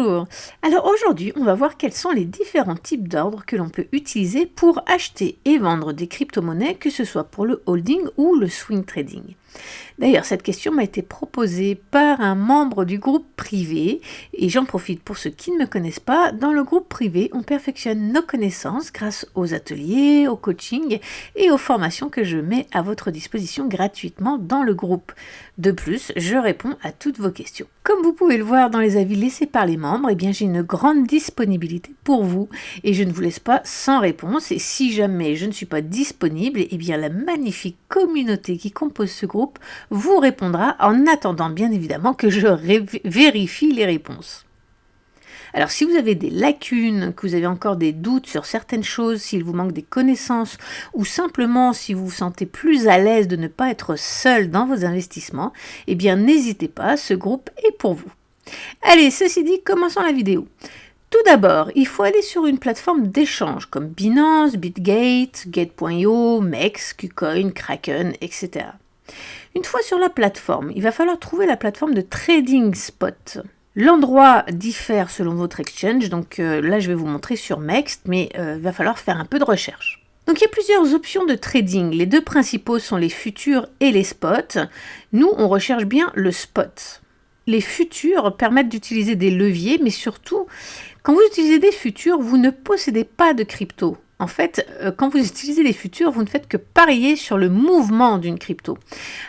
Bonjour! Alors aujourd'hui, on va voir quels sont les différents types d'ordres que l'on peut utiliser pour acheter et vendre des crypto-monnaies, que ce soit pour le holding ou le swing trading. D'ailleurs, cette question m'a été proposée par un membre du groupe privé et j'en profite pour ceux qui ne me connaissent pas. Dans le groupe privé, on perfectionne nos connaissances grâce aux ateliers, au coaching et aux formations que je mets à votre disposition gratuitement dans le groupe. De plus, je réponds à toutes vos questions. Comme vous pouvez le voir dans les avis laissés par les membres, eh bien, j'ai une grande disponibilité pour vous et je ne vous laisse pas sans réponse. Et si jamais je ne suis pas disponible, eh bien, la magnifique communauté qui compose ce groupe vous répondra en attendant bien évidemment que je vérifie les réponses. Alors si vous avez des lacunes, que vous avez encore des doutes sur certaines choses, s'il vous manque des connaissances ou simplement si vous vous sentez plus à l'aise de ne pas être seul dans vos investissements, eh bien n'hésitez pas, ce groupe est pour vous. Allez, ceci dit, commençons la vidéo. Tout d'abord, il faut aller sur une plateforme d'échange comme Binance, Bitgate, Gate.io, MEX, KuCoin, Kraken, etc. Une fois sur la plateforme, il va falloir trouver la plateforme de trading spot. L'endroit diffère selon votre exchange, donc là je vais vous montrer sur MEX, mais il va falloir faire un peu de recherche. Donc il y a plusieurs options de trading, les deux principaux sont les futurs et les spots. Nous on recherche bien le spot. Les futurs permettent d'utiliser des leviers, mais surtout, quand vous utilisez des futurs, vous ne possédez pas de crypto. En fait, quand vous utilisez les futurs, vous ne faites que parier sur le mouvement d'une crypto.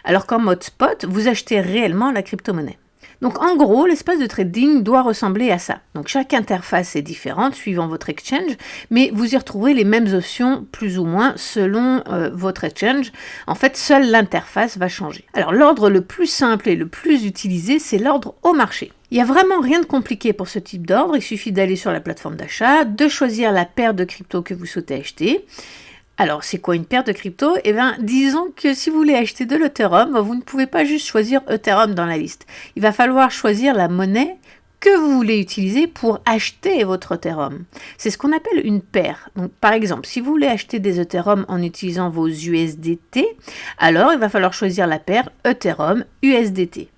Alors qu'en mode spot, vous achetez réellement la crypto-monnaie. Donc en gros, l'espace de trading doit ressembler à ça. Donc chaque interface est différente suivant votre exchange, mais vous y retrouvez les mêmes options plus ou moins selon votre exchange. En fait, seule l'interface va changer. Alors l'ordre le plus simple et le plus utilisé, c'est l'ordre au marché. Il n'y a vraiment rien de compliqué pour ce type d'ordre, il suffit d'aller sur la plateforme d'achat, de choisir la paire de crypto que vous souhaitez acheter. Alors, c'est quoi une paire de crypto? Eh bien, disons que si vous voulez acheter de l'Ethereum, vous ne pouvez pas juste choisir Ethereum dans la liste. Il va falloir choisir la monnaie que vous voulez utiliser pour acheter votre Ethereum. C'est ce qu'on appelle une paire. Donc, par exemple, si vous voulez acheter des Ethereum en utilisant vos USDT, alors il va falloir choisir la paire Ethereum USDT.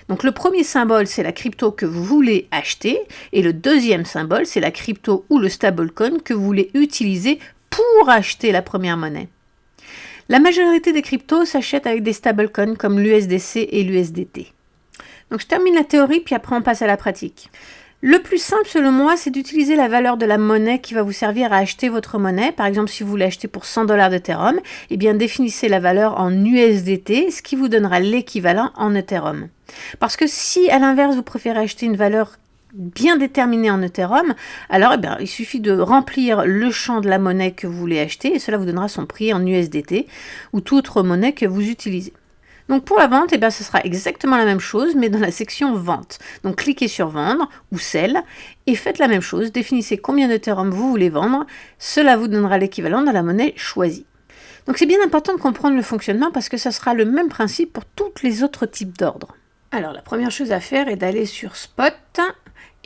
Donc le premier symbole, c'est la crypto que vous voulez acheter, et le deuxième symbole, c'est la crypto ou le stablecoin que vous voulez utiliser pour acheter la première monnaie. La majorité des cryptos s'achètent avec des stablecoins comme l'USDC et l'USDT. Donc je termine la théorie, puis après on passe à la pratique. Le plus simple selon moi, c'est d'utiliser la valeur de la monnaie qui va vous servir à acheter votre monnaie. Par exemple, si vous voulez acheter pour 100 $ d'Ethereum, eh bien définissez la valeur en USDT, ce qui vous donnera l'équivalent en Ethereum. Parce que si à l'inverse vous préférez acheter une valeur bien déterminée en Ethereum, alors il suffit de remplir le champ de la monnaie que vous voulez acheter et cela vous donnera son prix en USDT ou toute autre monnaie que vous utilisez. Donc pour la vente, ce sera exactement la même chose, mais dans la section vente. Donc cliquez sur vendre ou sell et faites la même chose. Définissez combien d'Ethereum vous voulez vendre. Cela vous donnera l'équivalent dans la monnaie choisie. Donc c'est bien important de comprendre le fonctionnement parce que ça sera le même principe pour tous les autres types d'ordres. Alors la première chose à faire est d'aller sur Spot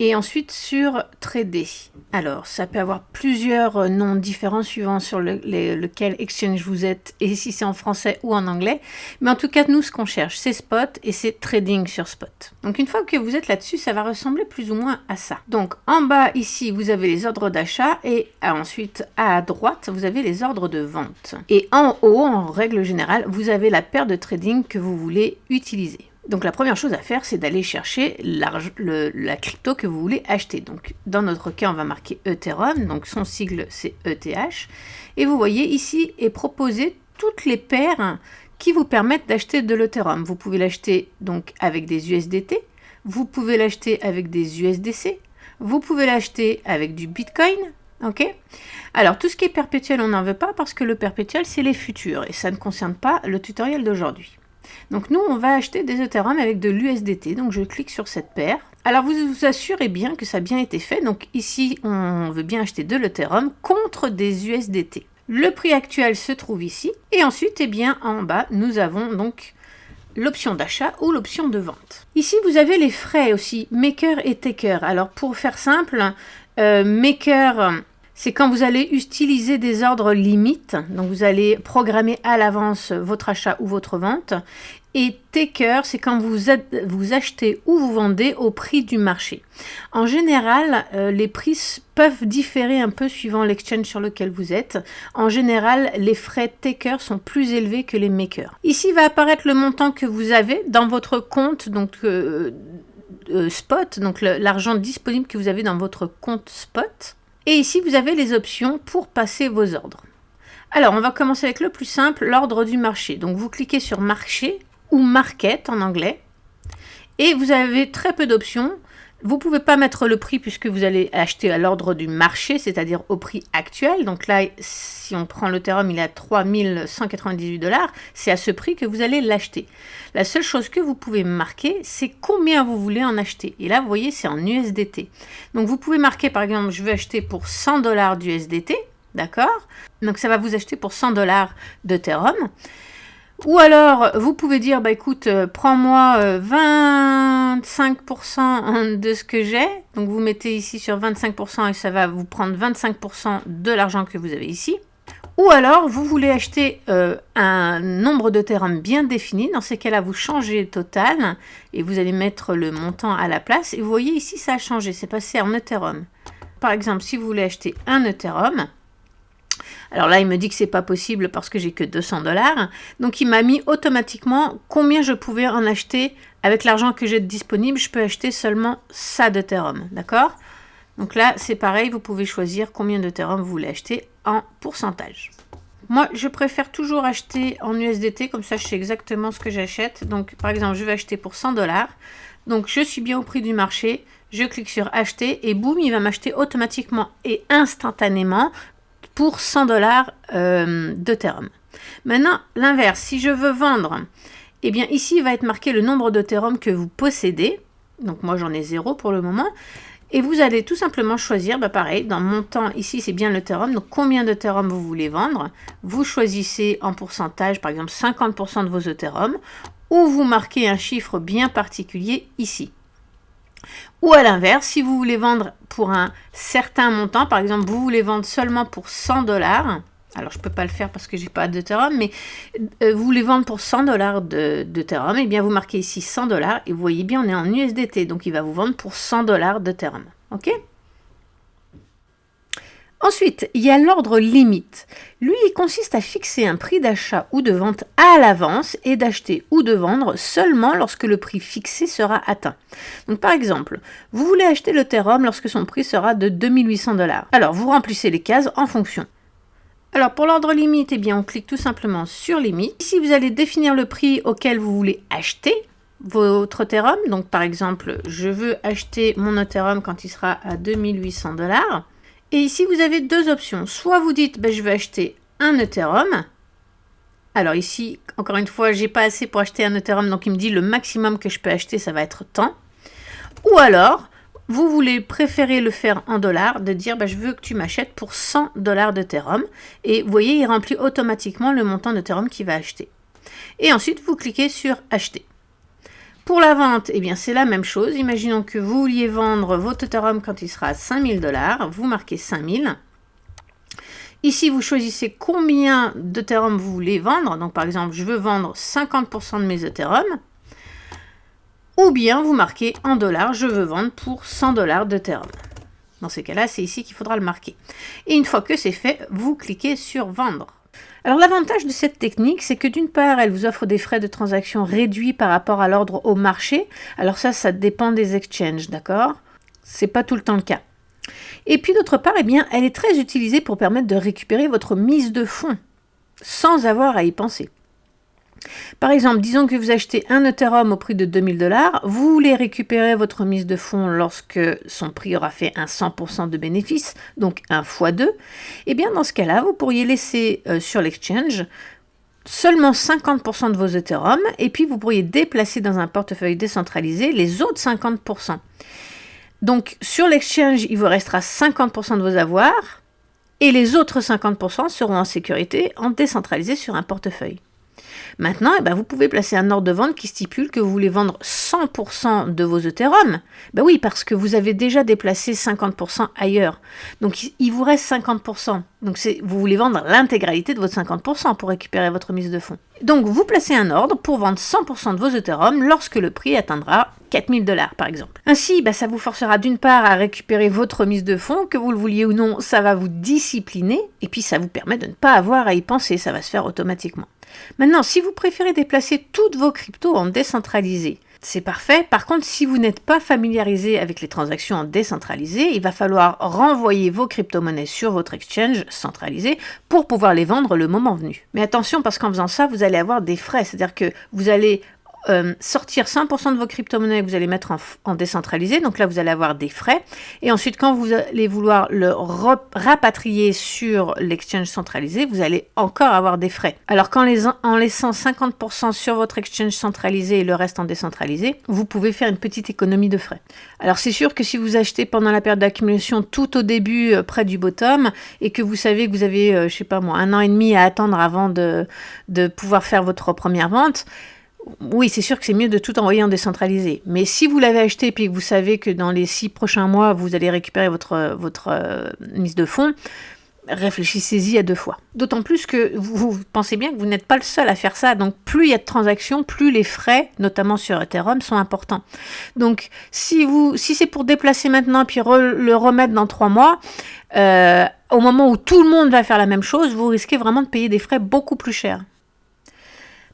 et ensuite sur Trader. Alors ça peut avoir plusieurs noms différents suivant sur lequel exchange vous êtes et si c'est en français ou en anglais. Mais en tout cas, nous ce qu'on cherche c'est Spot et c'est Trading sur Spot. Donc une fois que vous êtes là-dessus, ça va ressembler plus ou moins à ça. Donc en bas ici, vous avez les ordres d'achat et ensuite à droite, vous avez les ordres de vente. Et en haut, en règle générale, vous avez la paire de trading que vous voulez utiliser. Donc la première chose à faire, c'est d'aller chercher la crypto que vous voulez acheter. Donc dans notre cas, on va marquer Ethereum, donc son sigle c'est ETH. Et vous voyez ici est proposé toutes les paires qui vous permettent d'acheter de l'Ethereum. Vous pouvez l'acheter donc avec des USDT, vous pouvez l'acheter avec des USDC, vous pouvez l'acheter avec du Bitcoin. Ok. Alors tout ce qui est perpétuel, on n'en veut pas parce que le perpétuel c'est les futurs et ça ne concerne pas le tutoriel d'aujourd'hui. Donc nous, on va acheter des Ethereum avec de l'USDT. Donc je clique sur cette paire. Alors vous vous assurez bien que ça a bien été fait. Donc ici, on veut bien acheter de l'Ethereum contre des USDT. Le prix actuel se trouve ici. Et ensuite, en bas, nous avons donc l'option d'achat ou l'option de vente. Ici, vous avez les frais aussi, maker et taker. Alors pour faire simple, maker, c'est quand vous allez utiliser des ordres limites, donc vous allez programmer à l'avance votre achat ou votre vente, Et taker, c'est quand vous achetez ou vous vendez au prix du marché. En général, les prix peuvent différer un peu suivant l'exchange sur lequel vous êtes. En général, les frais taker sont plus élevés que les makers. Ici va apparaître le montant que vous avez dans votre compte, donc spot, donc l'argent disponible que vous avez dans votre compte spot. Et ici, vous avez les options pour passer vos ordres. Alors, on va commencer avec le plus simple, l'ordre du marché. Donc, vous cliquez sur marché ou market en anglais. Et vous avez très peu d'options. Vous ne pouvez pas mettre le prix puisque vous allez acheter à l'ordre du marché, c'est-à-dire au prix actuel. Donc là, si on prend l'Ethereum, il est à 3198 $. C'est à ce prix que vous allez l'acheter. La seule chose que vous pouvez marquer, c'est combien vous voulez en acheter. Et là, vous voyez, c'est en USDT. Donc vous pouvez marquer, par exemple, je veux acheter pour 100 $ d'USDT. D'accord? Donc ça va vous acheter pour 100 $ d'Ethereum. Ou alors, vous pouvez dire, bah écoute, prends-moi 25% de ce que j'ai. Donc vous mettez ici sur 25% et ça va vous prendre 25% de l'argent que vous avez ici. Ou alors, vous voulez acheter un nombre d'Ethereum bien défini. Dans ces cas-là, vous changez total et vous allez mettre le montant à la place. Et vous voyez ici, ça a changé, c'est passé en Ethereum. Par exemple, si vous voulez acheter un Ethereum, alors là, il me dit que c'est pas possible parce que j'ai que 200 $. Donc, il m'a mis automatiquement combien je pouvais en acheter avec l'argent que j'ai disponible. Je peux acheter seulement ça d'Ethereum, d'accord? Donc là, c'est pareil, vous pouvez choisir combien d'Ethereum vous voulez acheter en pourcentage. Moi, je préfère toujours acheter en USDT, comme ça, je sais exactement ce que j'achète. Donc, par exemple, je vais acheter pour 100 $. Donc, je suis bien au prix du marché. Je clique sur acheter et boum, il va m'acheter automatiquement et instantanément pour 100 $ d'Ethereum. Maintenant, l'inverse, si je veux vendre, eh bien ici, il va être marqué le nombre d'Ethereum que vous possédez. Donc moi, j'en ai 0 pour le moment. Et vous allez tout simplement choisir, bah pareil, dans montant, ici, c'est bien l'Ethereum. Donc combien d'Ethereum vous voulez vendre. Vous choisissez en pourcentage, par exemple, 50% de vos Ethereum. Ou vous marquez un chiffre bien particulier ici. Ou à l'inverse, si vous voulez vendre pour un certain montant, par exemple, vous voulez vendre seulement pour 100 $, alors je ne peux pas le faire parce que je n'ai pas d'Ethereum, mais vous voulez vendre pour 100 $ d'Ethereum, et bien vous marquez ici 100 $ et vous voyez bien, on est en USDT, donc il va vous vendre pour 100 $ d'Ethereum. OK ? Ensuite, il y a l'ordre limite. Lui, il consiste à fixer un prix d'achat ou de vente à l'avance et d'acheter ou de vendre seulement lorsque le prix fixé sera atteint. Donc par exemple, vous voulez acheter l'Ethereum lorsque son prix sera de 2800 $. Alors vous remplissez les cases en fonction. Alors pour l'ordre limite, eh bien on clique tout simplement sur limite. Ici, vous allez définir le prix auquel vous voulez acheter votre Ethereum. Donc par exemple, je veux acheter mon Ethereum quand il sera à 2800 $. Et ici, vous avez deux options. Soit vous dites, ben, je vais acheter un Ethereum. Alors ici, encore une fois, j'ai pas assez pour acheter un Ethereum, donc il me dit le maximum que je peux acheter, ça va être tant. Ou alors, vous voulez préférer le faire en dollars, de dire, ben, je veux que tu m'achètes pour 100 $ d'Ethereum. Et vous voyez, il remplit automatiquement le montant d'Ethereum qu'il va acheter. Et ensuite, vous cliquez sur acheter. Pour la vente, eh bien, c'est la même chose. Imaginons que vous vouliez vendre votre Ethereum quand il sera à 5000 $. Vous marquez 5000. Ici, vous choisissez combien d'Ethereum vous voulez vendre. Donc, par exemple, je veux vendre 50% de mes Ethereum. Ou bien, vous marquez en dollars, je veux vendre pour 100 $ d'Ethereum. Dans ces cas-là, c'est ici qu'il faudra le marquer. Et une fois que c'est fait, vous cliquez sur vendre. Alors l'avantage de cette technique, c'est que d'une part, elle vous offre des frais de transaction réduits par rapport à l'ordre au marché. Alors ça dépend des exchanges, d'accord? C'est pas tout le temps le cas. Et puis d'autre part, eh bien, elle est très utilisée pour permettre de récupérer votre mise de fonds sans avoir à y penser. Par exemple, disons que vous achetez un Ethereum au prix de 2000 $, vous voulez récupérer votre mise de fonds lorsque son prix aura fait un 100% de bénéfice, donc un x2, et bien dans ce cas-là, vous pourriez laisser sur l'exchange seulement 50% de vos Ethereum, et puis vous pourriez déplacer dans un portefeuille décentralisé les autres 50%. Donc sur l'exchange, il vous restera 50% de vos avoirs, et les autres 50% seront en sécurité, en décentralisé sur un portefeuille. Maintenant, eh ben, vous pouvez placer un ordre de vente qui stipule que vous voulez vendre 100% de vos Ethereum. Ben oui, parce que vous avez déjà déplacé 50% ailleurs. Donc, il vous reste 50%. Donc, vous voulez vendre l'intégralité de votre 50% pour récupérer votre mise de fonds. Donc, vous placez un ordre pour vendre 100% de vos Ethereum lorsque le prix atteindra 4000 $, par exemple. Ainsi, ça vous forcera d'une part à récupérer votre mise de fonds, que vous le vouliez ou non, ça va vous discipliner, et puis ça vous permet de ne pas avoir à y penser, ça va se faire automatiquement. Maintenant, si vous préférez déplacer toutes vos cryptos en décentralisé, c'est parfait. Par contre, si vous n'êtes pas familiarisé avec les transactions en décentralisé, il va falloir renvoyer vos crypto-monnaies sur votre exchange centralisé pour pouvoir les vendre le moment venu. Mais attention, parce qu'en faisant ça, vous allez avoir des frais, c'est-à-dire que vous allez sortir 100% de vos crypto-monnaies que vous allez mettre en décentralisé, donc là vous allez avoir des frais, et ensuite quand vous allez vouloir le rapatrier sur l'exchange centralisé, vous allez encore avoir des frais. Alors qu'en laissant 50% sur votre exchange centralisé et le reste en décentralisé, vous pouvez faire une petite économie de frais. Alors c'est sûr que si vous achetez pendant la période d'accumulation tout au début près du bottom, et que vous savez que vous avez, je sais pas moi, 1 an et demi à attendre avant de pouvoir faire votre première vente, oui, c'est sûr que c'est mieux de tout envoyer en décentralisé. Mais si vous l'avez acheté et que vous savez que dans les 6 prochains mois, vous allez récupérer votre mise de fonds, réfléchissez-y à 2 fois. D'autant plus que vous pensez bien que vous n'êtes pas le seul à faire ça. Donc plus il y a de transactions, plus les frais, notamment sur Ethereum, sont importants. Donc si c'est pour déplacer maintenant puis le remettre dans 3 mois, au moment où tout le monde va faire la même chose, vous risquez vraiment de payer des frais beaucoup plus chers.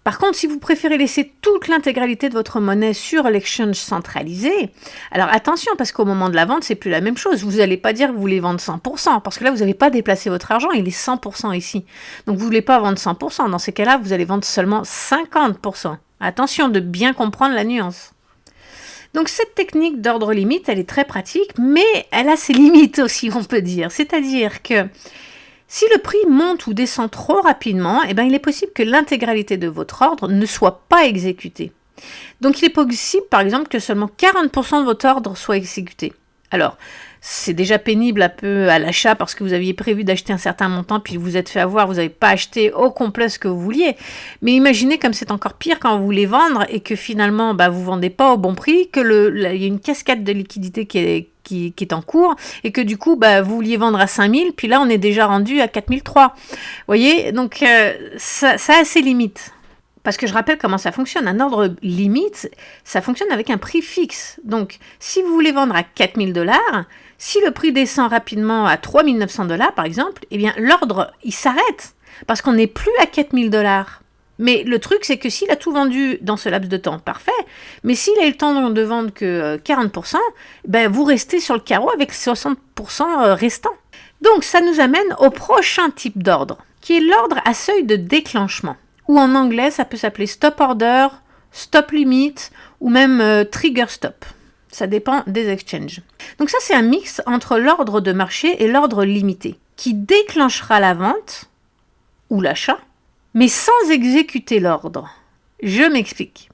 Par contre, si vous préférez laisser toute l'intégralité de votre monnaie sur l'exchange centralisé, alors attention, parce qu'au moment de la vente, c'est plus la même chose. Vous n'allez pas dire que vous voulez vendre 100%, parce que là, vous n'avez pas déplacé votre argent, il est 100% ici. Donc, vous ne voulez pas vendre 100%. Dans ces cas-là, vous allez vendre seulement 50%. Attention de bien comprendre la nuance. Donc, cette technique d'ordre limite, elle est très pratique, mais elle a ses limites aussi, on peut dire. C'est-à-dire que si le prix monte ou descend trop rapidement, il est possible que l'intégralité de votre ordre ne soit pas exécutée. Donc il est possible, par exemple, que seulement 40% de votre ordre soit exécuté. Alors, c'est déjà pénible un peu à l'achat parce que vous aviez prévu d'acheter un certain montant, puis vous êtes fait avoir, vous n'avez pas acheté au complet ce que vous vouliez. Mais imaginez comme c'est encore pire quand vous voulez vendre et que finalement, vous ne vendez pas au bon prix, qu'il y a une cascade de liquidité qui est en cours, et que du coup, vous vouliez vendre à 5000, puis là, on est déjà rendu à 4003. Vous voyez, donc ça a ses limites. Parce que je rappelle comment ça fonctionne. Un ordre limite, ça fonctionne avec un prix fixe. Donc, si vous voulez vendre à 4000 $, si le prix descend rapidement à 3900 $, par exemple, l'ordre, il s'arrête. Parce qu'on n'est plus à 4000 $. Mais le truc, c'est que s'il a tout vendu dans ce laps de temps, parfait. Mais s'il a eu le temps de vendre que 40%, vous restez sur le carreau avec 60% restants. Donc, ça nous amène au prochain type d'ordre, qui est l'ordre à seuil de déclenchement. Ou en anglais, ça peut s'appeler stop order, stop limit, ou même trigger stop. Ça dépend des exchanges. Donc ça, c'est un mix entre l'ordre de marché et l'ordre limité, qui déclenchera la vente ou l'achat, mais sans exécuter l'ordre. Je m'explique.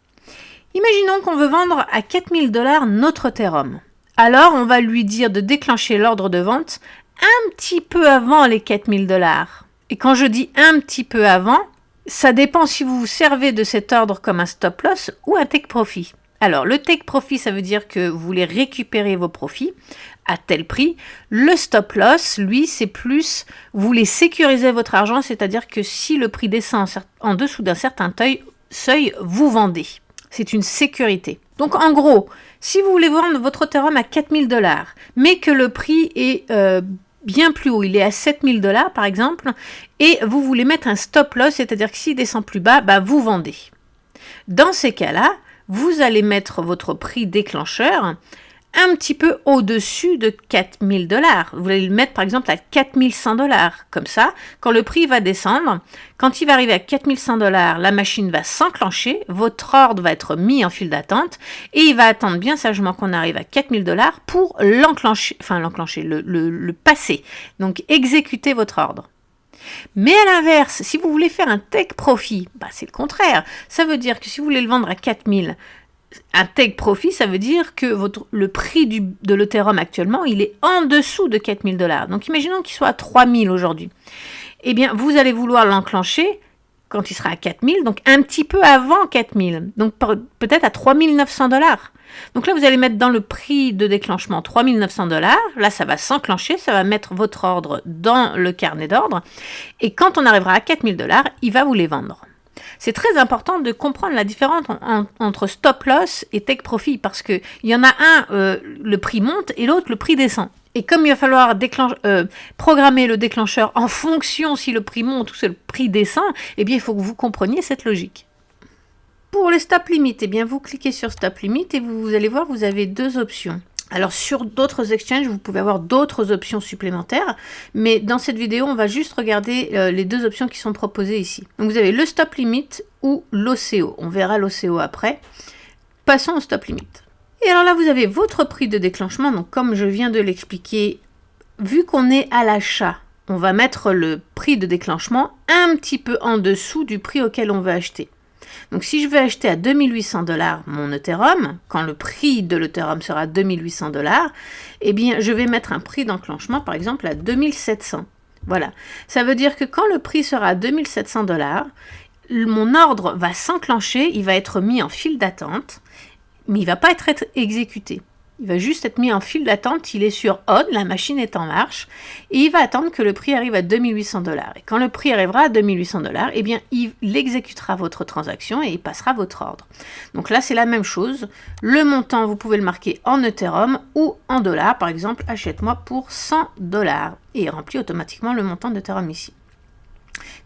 Imaginons qu'on veut vendre à 4000 $ notre Ethereum. Alors, on va lui dire de déclencher l'ordre de vente un petit peu avant les 4000 $. Et quand je dis un petit peu avant, ça dépend si vous vous servez de cet ordre comme un stop loss ou un take profit. Alors, le take profit, ça veut dire que vous voulez récupérer vos profits à tel prix. Le stop loss, lui, c'est plus, vous voulez sécuriser votre argent, c'est-à-dire que si le prix descend en dessous d'un certain seuil, vous vendez. C'est une sécurité. Donc, en gros, si vous voulez vendre votre Ethereum à 4000 $, mais que le prix est bien plus haut, il est à 7000 $ par exemple, et vous voulez mettre un stop loss, c'est-à-dire que s'il descend plus bas, vous vendez. Dans ces cas-là, vous allez mettre votre prix déclencheur un petit peu au-dessus de 4000 $. Vous allez le mettre par exemple à 4100 $. Comme ça, quand le prix va descendre, quand il va arriver à 4100 $, la machine va s'enclencher, votre ordre va être mis en file d'attente et il va attendre bien sagement qu'on arrive à 4000 $ pour le passer. Donc exécuter votre ordre. Mais à l'inverse, si vous voulez faire un take profit, c'est le contraire. Ça veut dire que si vous voulez le vendre à 4000, un take profit, ça veut dire que le prix de l'Ethereum actuellement, il est en dessous de 4000 $. Donc imaginons qu'il soit à 3000 aujourd'hui. Vous allez vouloir l'enclencher quand il sera à 4000, donc un petit peu avant 4000, donc peut-être à 3900 $. Donc là, vous allez mettre dans le prix de déclenchement 3900 $. Là, ça va s'enclencher, ça va mettre votre ordre dans le carnet d'ordre. Et quand on arrivera à 4000 $, il va vous les vendre. C'est très important de comprendre la différence entre stop loss et take profit parce qu'il y en a un, le prix monte et l'autre, le prix descend. Et comme il va falloir programmer le déclencheur en fonction si le prix monte ou si le prix descend, eh bien, il faut que vous compreniez cette logique. Pour les stop limit, eh bien, vous cliquez sur stop limit et vous allez voir, vous avez deux options. Alors sur d'autres exchanges, vous pouvez avoir d'autres options supplémentaires, mais dans cette vidéo, on va juste regarder les deux options qui sont proposées ici. Donc vous avez le stop limit ou l'OCO. On verra l'OCO après. Passons au stop limit. Et alors là, vous avez votre prix de déclenchement. Donc comme je viens de l'expliquer, vu qu'on est à l'achat, on va mettre le prix de déclenchement un petit peu en dessous du prix auquel on veut acheter. Donc si je veux acheter à 2800 $ mon Ethereum, quand le prix de l'Ethereum sera 2800 $, eh bien je vais mettre un prix d'enclenchement par exemple à 2700. Voilà. Ça veut dire que quand le prix sera à 2700 $, mon ordre va s'enclencher, il va être mis en file d'attente, mais il ne va pas être exécuté. Il va juste être mis en file d'attente, il est sur on, la machine est en marche, et il va attendre que le prix arrive à 2800 $. Et quand le prix arrivera à 2800 $, eh bien, il exécutera votre transaction et il passera votre ordre. Donc là, c'est la même chose. Le montant, vous pouvez le marquer en Ethereum ou en dollars. Par exemple, achète-moi pour 100 $. Et il remplit automatiquement le montant d'Ethereum ici.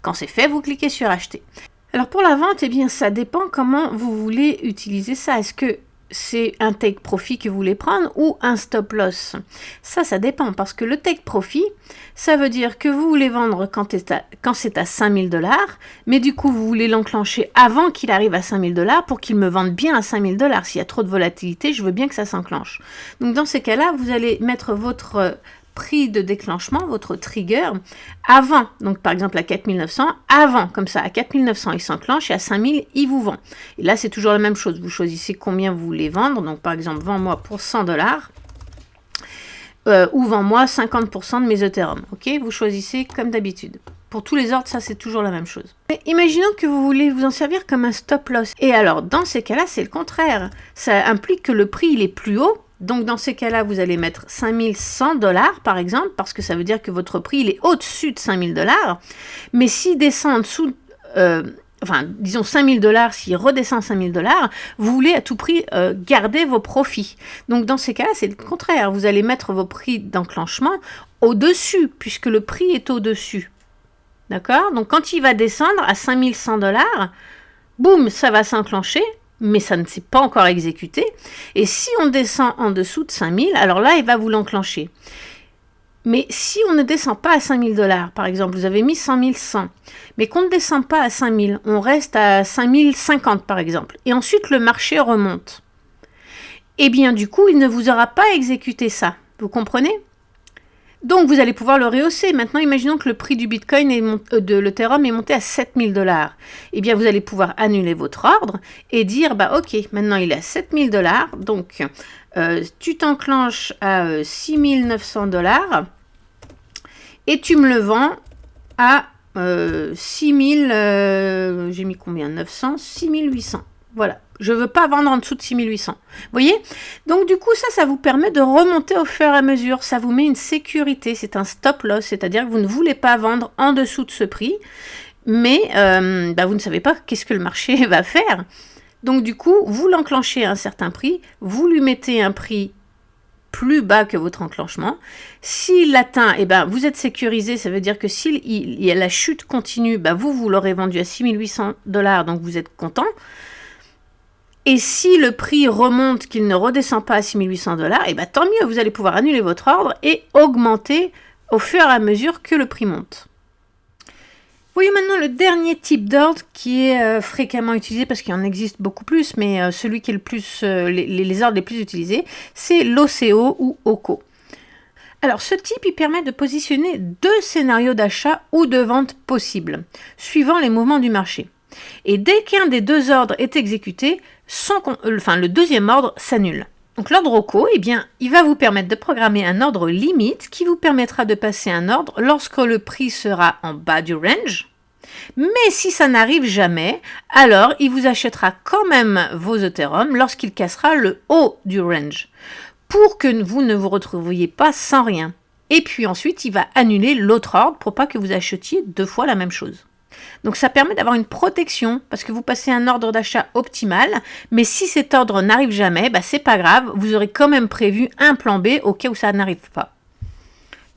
Quand c'est fait, vous cliquez sur acheter. Alors pour la vente, eh bien, ça dépend comment vous voulez utiliser ça. Est-ce que c'est un take profit que vous voulez prendre ou un stop loss? Ça dépend parce que le take profit, ça veut dire que vous voulez vendre quand c'est à 5000 $, mais du coup, vous voulez l'enclencher avant qu'il arrive à 5000 $ pour qu'il me vende bien à 5000 $. S'il y a trop de volatilité, je veux bien que ça s'enclenche. Donc, dans ces cas-là, vous allez mettre votre prix de déclenchement, votre trigger, avant, donc par exemple à 4900, avant, comme ça, à 4900, il s'enclenche et à 5000, il vous vend. Et là, c'est toujours la même chose, vous choisissez combien vous voulez vendre, donc par exemple, vends-moi pour 100 $, ou vends-moi 50% de mes Ethereum, ok? Vous choisissez comme d'habitude. Pour tous les ordres, ça c'est toujours la même chose. Mais imaginons que vous voulez vous en servir comme un stop loss. Et alors, dans ces cas-là, c'est le contraire. Ça implique que le prix, il est plus haut. Donc, dans ces cas-là, vous allez mettre 5100 $, par exemple, parce que ça veut dire que votre prix, il est au-dessus de 5000 $. Mais s'il descend en dessous, disons 5000 $, s'il redescend 5000 $, vous voulez à tout prix garder vos profits. Donc, dans ces cas-là, c'est le contraire. Vous allez mettre vos prix d'enclenchement au-dessus, puisque le prix est au-dessus. D'accord? Donc, quand il va descendre à 5100 $, boum, ça va s'enclencher. Mais ça ne s'est pas encore exécuté. Et si on descend en dessous de 5000, alors là, il va vous l'enclencher. Mais si on ne descend pas à 5000 $, par exemple, vous avez mis 100 100, mais qu'on ne descend pas à 5000, on reste à 5050 par exemple, et ensuite le marché remonte, eh bien du coup, il ne vous aura pas exécuté ça. Vous comprenez ? Donc, vous allez pouvoir le rehausser. Maintenant, imaginons que le prix du Bitcoin de l'Ethereum est monté à 7000 $. Eh bien, vous allez pouvoir annuler votre ordre et dire, bah ok, maintenant il est à 7000 $. Donc, tu t'enclenches à 6900 $ et tu me le vends à 6000, j'ai mis combien? 900, 6800. Voilà. Je ne veux pas vendre en dessous de 6800. Vous voyez? Donc, du coup, ça vous permet de remonter au fur et à mesure. Ça vous met une sécurité. C'est un stop loss. C'est-à-dire que vous ne voulez pas vendre en dessous de ce prix. Mais vous ne savez pas qu'est-ce que le marché va faire. Donc, du coup, vous l'enclenchez à un certain prix. Vous lui mettez un prix plus bas que votre enclenchement. S'il l'atteint, vous êtes sécurisé. Ça veut dire que si la chute continue, vous l'aurez vendu à 6800 $. Donc, vous êtes content. Et si le prix remonte, qu'il ne redescend pas à 6800 $, tant mieux, vous allez pouvoir annuler votre ordre et augmenter au fur et à mesure que le prix monte. Voyez maintenant le dernier type d'ordre qui est fréquemment utilisé parce qu'il en existe beaucoup plus, mais celui qui est le plus, les ordres les plus utilisés, c'est l'OCO ou OCO. Alors ce type, il permet de positionner deux scénarios d'achat ou de vente possibles, suivant les mouvements du marché. Et dès qu'un des deux ordres est exécuté, le deuxième ordre s'annule. Donc l'ordre OCO, il va vous permettre de programmer un ordre limite qui vous permettra de passer un ordre lorsque le prix sera en bas du range Mais si ça n'arrive jamais, alors il vous achètera quand même vos Ethereum lorsqu'il cassera le haut du range, pour que vous ne vous retrouviez pas sans rien. Et puis ensuite, il va annuler l'autre ordre pour pas que vous achetiez 2 fois la même chose. Donc ça permet d'avoir une protection, parce que vous passez un ordre d'achat optimal, mais si cet ordre n'arrive jamais, c'est pas grave, vous aurez quand même prévu un plan B au cas où ça n'arrive pas.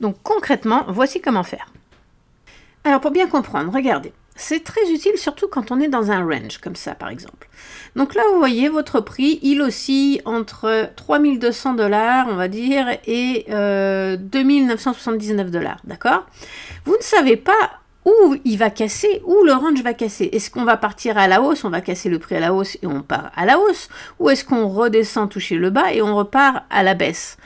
Donc concrètement, voici comment faire. Alors pour bien comprendre, regardez, c'est très utile surtout quand on est dans un range, comme ça par exemple. Donc là vous voyez, votre prix, il oscille entre 3200 $, on va dire, et 2979 $, d'accord? Vous ne savez pas où il va casser, où le range va casser. Est-ce qu'on va partir à la hausse, on va casser le prix à la hausse et on part à la hausse, ou est-ce qu'on redescend toucher le bas et on repart à la baisse?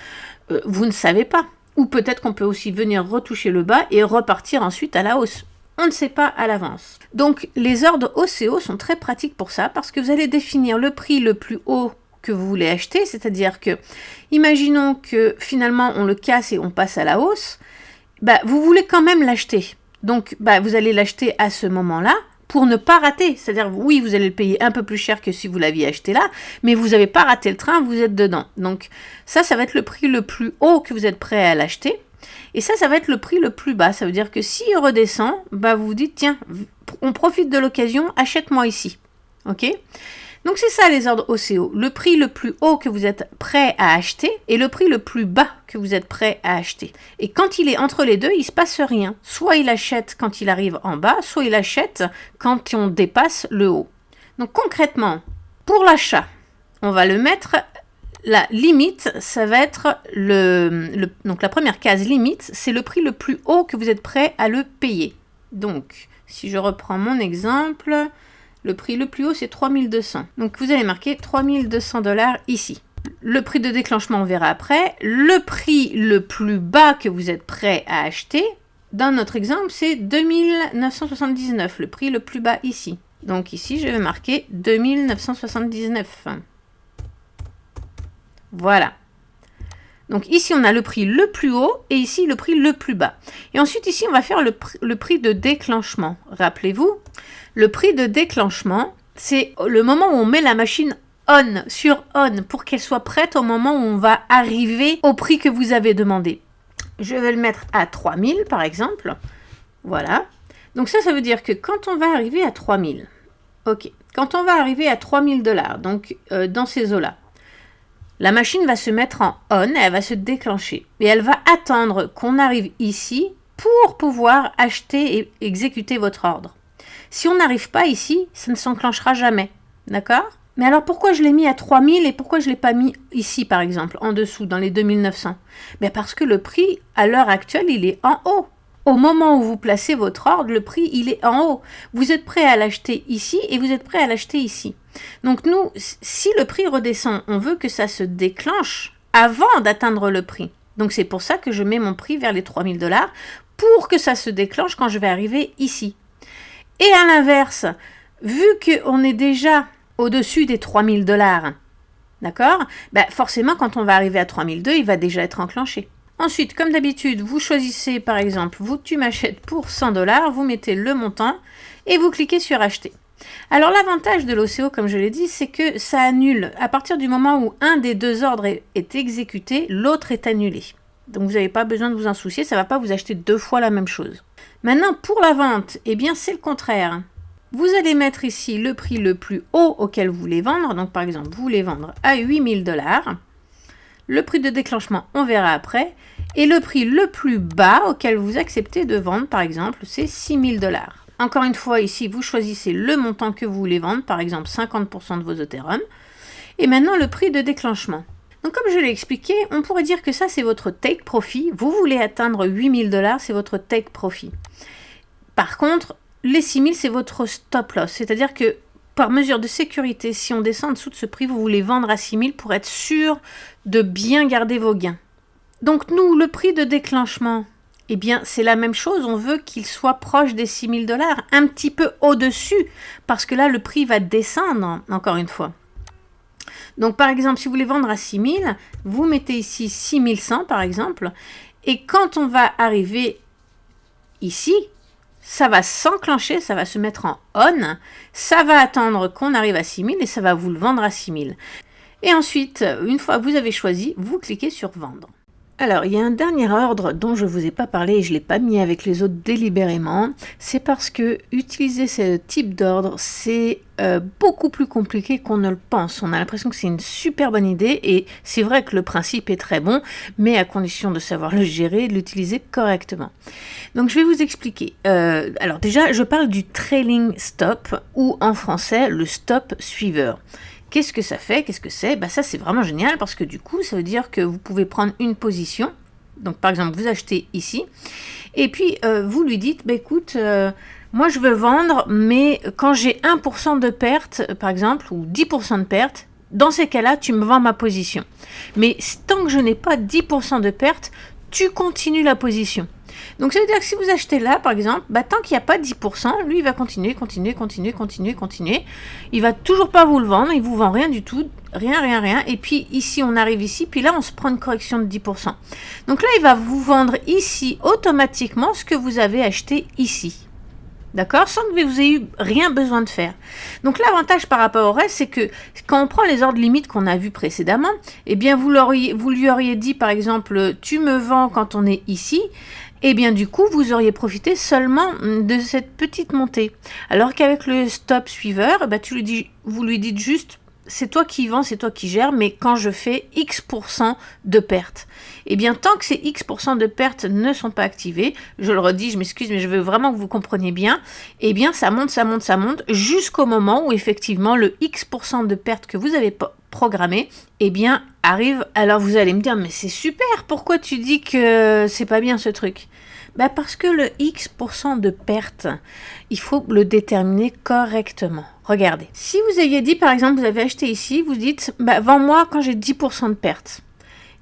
Vous ne savez pas. Ou peut-être qu'on peut aussi venir retoucher le bas et repartir ensuite à la hausse. On ne sait pas à l'avance. Donc les ordres OCO sont très pratiques pour ça, parce que vous allez définir le prix le plus haut que vous voulez acheter, c'est-à-dire que, imaginons que finalement on le casse et on passe à la hausse, vous voulez quand même l'acheter. Donc vous allez l'acheter à ce moment-là, pour ne pas rater. C'est-à-dire, oui, vous allez le payer un peu plus cher que si vous l'aviez acheté là, mais vous n'avez pas raté le train, vous êtes dedans. Donc ça va être le prix le plus haut que vous êtes prêt à l'acheter. Et ça va être le prix le plus bas. Ça veut dire que s'il redescend, vous vous dites, tiens, on profite de l'occasion, achète-moi ici. Ok ? Donc c'est ça les ordres OCO. Le prix le plus haut que vous êtes prêt à acheter et le prix le plus bas que vous êtes prêt à acheter. Et quand il est entre les deux, il ne se passe rien. Soit il achète quand il arrive en bas, soit il achète quand on dépasse le haut. Donc concrètement, pour l'achat, on va le mettre, la limite, ça va être donc la première case limite, c'est le prix le plus haut que vous êtes prêt à le payer. Donc, si je reprends mon exemple, le prix le plus haut, c'est 3200. Donc, vous allez marquer 3200 $ ici. Le prix de déclenchement, on verra après. Le prix le plus bas que vous êtes prêt à acheter, dans notre exemple, c'est 2979, le prix le plus bas ici. Donc ici, je vais marquer 2979. Voilà. Donc ici, on a le prix le plus haut et ici, le prix le plus bas. Et ensuite, ici, on va faire le prix de déclenchement. Rappelez-vous, le prix de déclenchement, c'est le moment où on met la machine on, sur on, pour qu'elle soit prête au moment où on va arriver au prix que vous avez demandé. Je vais le mettre à 3000, par exemple. Voilà. Donc ça veut dire que quand on va arriver à 3000, ok, quand on va arriver à 3000 $, donc dans ces eaux-là, la machine va se mettre en on, et elle va se déclencher. Et elle va attendre qu'on arrive ici pour pouvoir acheter et exécuter votre ordre. Si on n'arrive pas ici, ça ne s'enclenchera jamais. D'accord ? Mais alors pourquoi je l'ai mis à 3000 et pourquoi je ne l'ai pas mis ici, par exemple, en dessous, dans les 2900 ? Parce que le prix, à l'heure actuelle, il est en haut. Au moment où vous placez votre ordre, le prix, il est en haut. Vous êtes prêt à l'acheter ici et vous êtes prêt à l'acheter ici. Donc nous, si le prix redescend, on veut que ça se déclenche avant d'atteindre le prix. Donc c'est pour ça que je mets mon prix vers les 3000 $, pour que ça se déclenche quand je vais arriver ici. Et à l'inverse, vu qu'on est déjà au-dessus des 3000 $, d'accord ? Forcément, quand on va arriver à 3002, il va déjà être enclenché. Ensuite, comme d'habitude, vous choisissez, par exemple, tu m'achètes pour 100 $, vous mettez le montant et vous cliquez sur acheter. Alors l'avantage de l'OCO, comme je l'ai dit, c'est que ça annule. À partir du moment où un des deux ordres est exécuté, l'autre est annulé. Donc vous n'avez pas besoin de vous en soucier, ça ne va pas vous acheter 2 fois la même chose. Maintenant, pour la vente, c'est le contraire. Vous allez mettre ici le prix le plus haut auquel vous voulez vendre. Donc par exemple, vous voulez vendre à 8000 $. Le prix de déclenchement, on verra après. Et le prix le plus bas auquel vous acceptez de vendre, par exemple, c'est 6000 $. Encore une fois, ici, vous choisissez le montant que vous voulez vendre, par exemple 50% de vos Ethereum. Et maintenant, le prix de déclenchement. Donc, comme je l'ai expliqué, on pourrait dire que ça, c'est votre take profit. Vous voulez atteindre 8000 $, c'est votre take profit. Par contre, les 6000, c'est votre stop loss. C'est-à-dire que, par mesure de sécurité, si on descend en dessous de ce prix, vous voulez vendre à 6000 pour être sûr de bien garder vos gains. Donc, nous, le prix de déclenchement, c'est la même chose, on veut qu'il soit proche des 6000 $, un petit peu au-dessus, parce que là, le prix va descendre, encore une fois. Donc, par exemple, si vous voulez vendre à 6000, vous mettez ici 6100, par exemple, et quand on va arriver ici, ça va s'enclencher, ça va se mettre en on, ça va attendre qu'on arrive à 6000 et ça va vous le vendre à 6000. Et ensuite, une fois que vous avez choisi, vous cliquez sur vendre. Alors, il y a un dernier ordre dont je ne vous ai pas parlé et je ne l'ai pas mis avec les autres délibérément. C'est parce que utiliser ce type d'ordre, c'est beaucoup plus compliqué qu'on ne le pense. On a l'impression que c'est une super bonne idée et c'est vrai que le principe est très bon, mais à condition de savoir le gérer et de l'utiliser correctement. Donc, je vais vous expliquer. Alors déjà, je parle du trailing stop ou en français, le stop suiveur. Qu'est-ce que ça fait? Qu'est-ce que c'est? Ça, c'est vraiment génial parce que du coup, ça veut dire que vous pouvez prendre une position. Donc, par exemple, vous achetez ici. Et puis, vous lui dites, écoute, moi, je veux vendre, mais quand j'ai 1% de perte, par exemple, ou 10% de perte, dans ces cas-là, tu me vends ma position. Mais tant que je n'ai pas 10% de perte, tu continues la position. Donc ça veut dire que si vous achetez là, par exemple, tant qu'il n'y a pas 10%, lui, il va continuer. Il va toujours pas vous le vendre, il vous vend rien du tout, rien. Et puis ici, on arrive ici, puis là, on se prend une correction de 10%. Donc là, il va vous vendre ici automatiquement ce que vous avez acheté ici. D'accord? Sans que vous ayez rien besoin de faire. Donc l'avantage par rapport au reste, c'est que quand on prend les ordres limites qu'on a vus précédemment, eh bien vous lui auriez dit par exemple, tu me vends quand on est ici, et bien du coup vous auriez profité seulement de cette petite montée. Alors qu'avec le stop suiveur, vous lui dites juste, c'est toi qui vends, c'est toi qui gères, mais quand je fais X% de perte. Eh bien, tant que ces X% de perte ne sont pas activés, je le redis, je m'excuse, mais je veux vraiment que vous compreniez bien, eh bien, ça monte, jusqu'au moment où, effectivement, le X% de perte que vous avez programmé, eh bien, arrive. Alors, vous allez me dire, mais c'est super, pourquoi tu dis que c'est pas bien ce truc ? Parce que le X% de perte, il faut le déterminer correctement. Regardez, si vous aviez dit, par exemple, vous avez acheté ici, vous dites, vends-moi quand j'ai 10% de perte.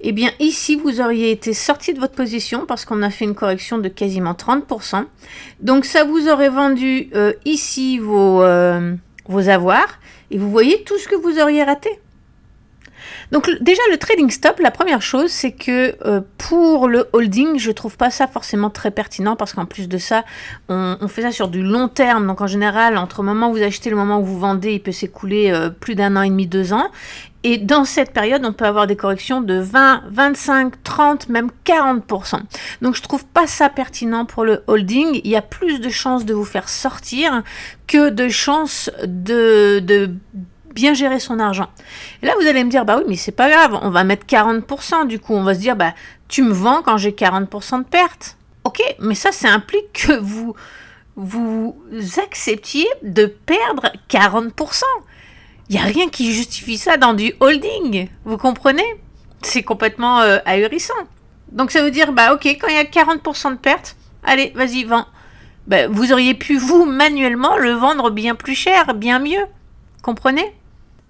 Eh bien, ici, vous auriez été sorti de votre position parce qu'on a fait une correction de quasiment 30%. Donc, ça vous aurait vendu ici vos avoirs et vous voyez tout ce que vous auriez raté. Donc déjà le trading stop, la première chose c'est que pour le holding, je trouve pas ça forcément très pertinent parce qu'en plus de ça, on fait ça sur du long terme. Donc en général, entre le moment où vous achetez et le moment où vous vendez, il peut s'écouler plus d'1 an et demi, 2 ans. Et dans cette période, on peut avoir des corrections de 20, 25, 30, même 40%. Donc je trouve pas ça pertinent pour le holding. Il y a plus de chances de vous faire sortir que de chances de bien gérer son argent. Et là, vous allez me dire, oui, mais c'est pas grave, on va mettre 40%. Du coup, on va se dire, tu me vends quand j'ai 40% de perte. Ok, mais ça implique que vous acceptiez de perdre 40%. Il n'y a rien qui justifie ça dans du holding. Vous comprenez? C'est complètement ahurissant. Donc, ça veut dire, ok, quand il y a 40% de perte, allez, vas-y, vends. Vous auriez pu, vous, manuellement, le vendre bien plus cher, bien mieux. Comprenez?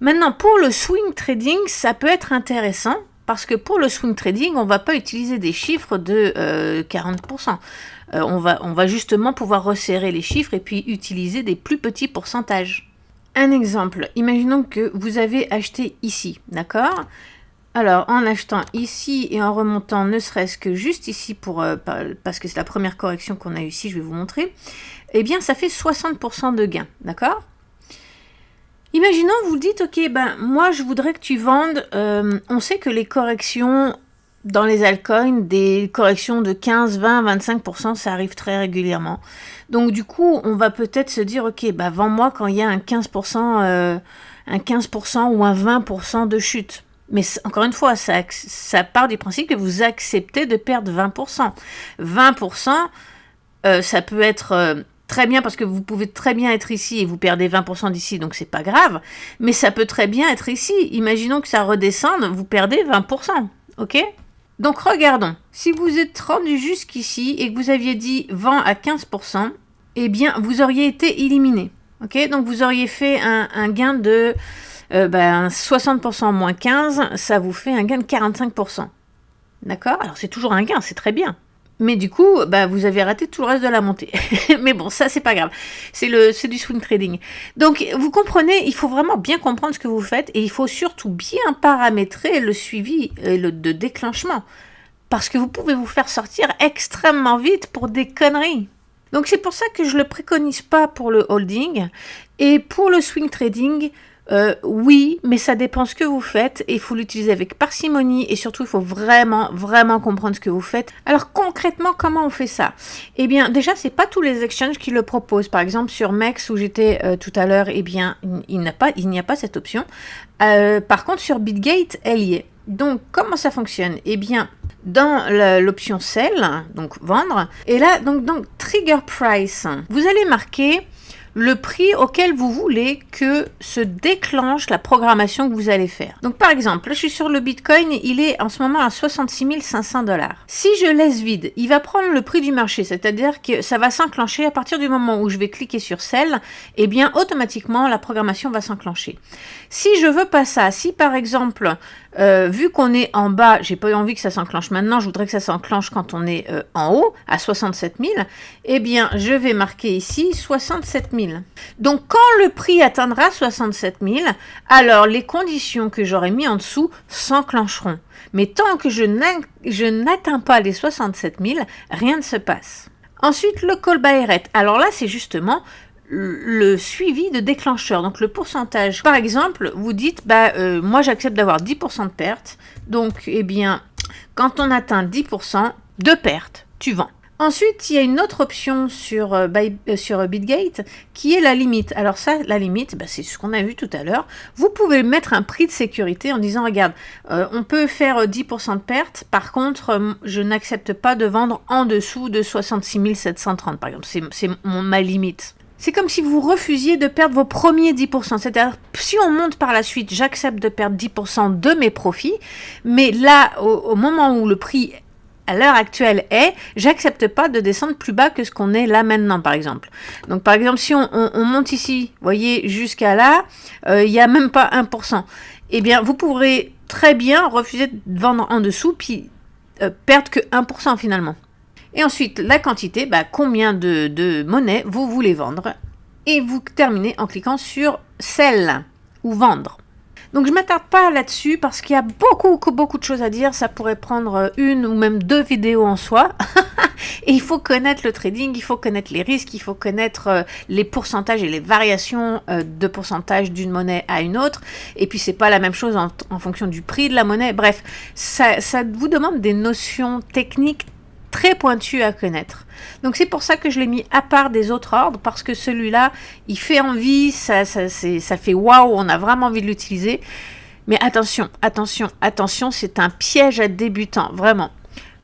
Maintenant, pour le swing trading, ça peut être intéressant parce que pour le swing trading, on ne va pas utiliser des chiffres de 40%. On va justement pouvoir resserrer les chiffres et puis utiliser des plus petits pourcentages. Un exemple, imaginons que vous avez acheté ici, d'accord ? Alors, en achetant ici et en remontant ne serait-ce que juste ici, parce que c'est la première correction qu'on a ici, je vais vous montrer, eh bien, ça fait 60% de gain, d'accord ? Imaginons, vous dites, ok, moi je voudrais que tu vendes, on sait que les corrections dans les altcoins, des corrections de 15, 20, 25%, ça arrive très régulièrement. Donc du coup, on va peut-être se dire, ok, vends-moi quand il y a un 15% ou un 20% de chute. Mais encore une fois, ça part du principe que vous acceptez de perdre 20%. 20%, ça peut être... très bien parce que vous pouvez très bien être ici et vous perdez 20% d'ici, donc c'est pas grave. Mais ça peut très bien être ici. Imaginons que ça redescende, vous perdez 20%. Ok ? Donc regardons. Si vous êtes rendu jusqu'ici et que vous aviez dit vend à 15%, eh bien vous auriez été éliminé. Ok ? Donc vous auriez fait un gain de 60% moins 15, ça vous fait un gain de 45%. D'accord ? Alors c'est toujours un gain, c'est très bien. Mais du coup, vous avez raté tout le reste de la montée. Mais bon, ça, c'est pas grave. C'est du swing trading. Donc, vous comprenez, il faut vraiment bien comprendre ce que vous faites et il faut surtout bien paramétrer le suivi de déclenchement. Parce que vous pouvez vous faire sortir extrêmement vite pour des conneries. Donc c'est pour ça que je ne le préconise pas pour le holding. Et pour le swing trading, oui, mais ça dépend ce que vous faites et il faut l'utiliser avec parcimonie et surtout il faut vraiment comprendre ce que vous faites. Alors concrètement, comment on fait ça? Eh bien déjà, c'est pas tous les exchanges qui le proposent. Par exemple sur MEX où j'étais tout à l'heure, eh bien il n'y a pas cette option. Par contre sur BitGate, elle y est. Donc comment ça fonctionne? Eh bien dans l'option Sell, donc vendre, et là donc Trigger Price, vous allez marquer le prix auquel vous voulez que se déclenche la programmation que vous allez faire. Donc par exemple, là je suis sur le Bitcoin, il est en ce moment à 66 500 $. Si je laisse vide, il va prendre le prix du marché, c'est-à-dire que ça va s'enclencher à partir du moment où je vais cliquer sur Sell, et bien automatiquement la programmation va s'enclencher. Si je veux pas ça, si par exemple, vu qu'on est en bas, j'ai pas envie que ça s'enclenche maintenant, je voudrais que ça s'enclenche quand on est en haut, à 67 000, eh bien je vais marquer ici 67 000. Donc quand le prix atteindra 67 000, alors les conditions que j'aurais mis en dessous s'enclencheront. Mais tant que je n'atteins pas les 67 000, rien ne se passe. Ensuite, le call by rate. Alors là, c'est justement le suivi de déclencheur, donc le pourcentage. Par exemple, vous dites, moi j'accepte d'avoir 10% de perte, donc eh bien, quand on atteint 10% de perte, tu vends. Ensuite, il y a une autre option sur BitGate qui est la limite. Alors ça, la limite, c'est ce qu'on a vu tout à l'heure. Vous pouvez mettre un prix de sécurité en disant, regarde, on peut faire 10% de perte. Par contre, je n'accepte pas de vendre en dessous de 66 730, par exemple. C'est ma limite. C'est comme si vous refusiez de perdre vos premiers 10%. C'est-à-dire, si on monte par la suite, j'accepte de perdre 10% de mes profits. Mais là, au moment où le prix à l'heure actuelle j'accepte pas de descendre plus bas que ce qu'on est là maintenant, par exemple. Donc, par exemple, si on monte ici, vous voyez, jusqu'à là, il n'y a même pas 1%. Eh bien, vous pourrez très bien refuser de vendre en dessous, puis perdre que 1% finalement. Et ensuite, la quantité, combien de monnaie vous voulez vendre. Et vous terminez en cliquant sur Sell ou Vendre. Donc je ne m'attarde pas là-dessus parce qu'il y a beaucoup de choses à dire. Ça pourrait prendre une ou même 2 vidéos en soi. Et il faut connaître le trading, il faut connaître les risques, il faut connaître les pourcentages et les variations de pourcentage d'une monnaie à une autre. Et puis c'est pas la même chose en fonction du prix de la monnaie. Bref, ça vous demande des notions techniques très pointu à connaître. Donc c'est pour ça que je l'ai mis à part des autres ordres, parce que celui-là, il fait envie, ça fait waouh, on a vraiment envie de l'utiliser. Mais attention, c'est un piège à débutants, vraiment.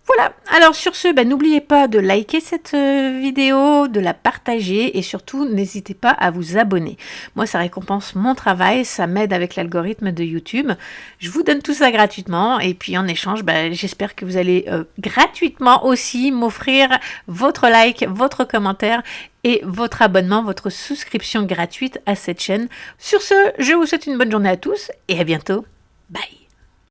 Voilà, alors sur ce, n'oubliez pas de liker cette vidéo, de la partager et surtout n'hésitez pas à vous abonner. Moi, ça récompense mon travail, ça m'aide avec l'algorithme de YouTube. Je vous donne tout ça gratuitement et puis en échange, j'espère que vous allez gratuitement aussi m'offrir votre like, votre commentaire et votre abonnement, votre souscription gratuite à cette chaîne. Sur ce, je vous souhaite une bonne journée à tous et à bientôt. Bye!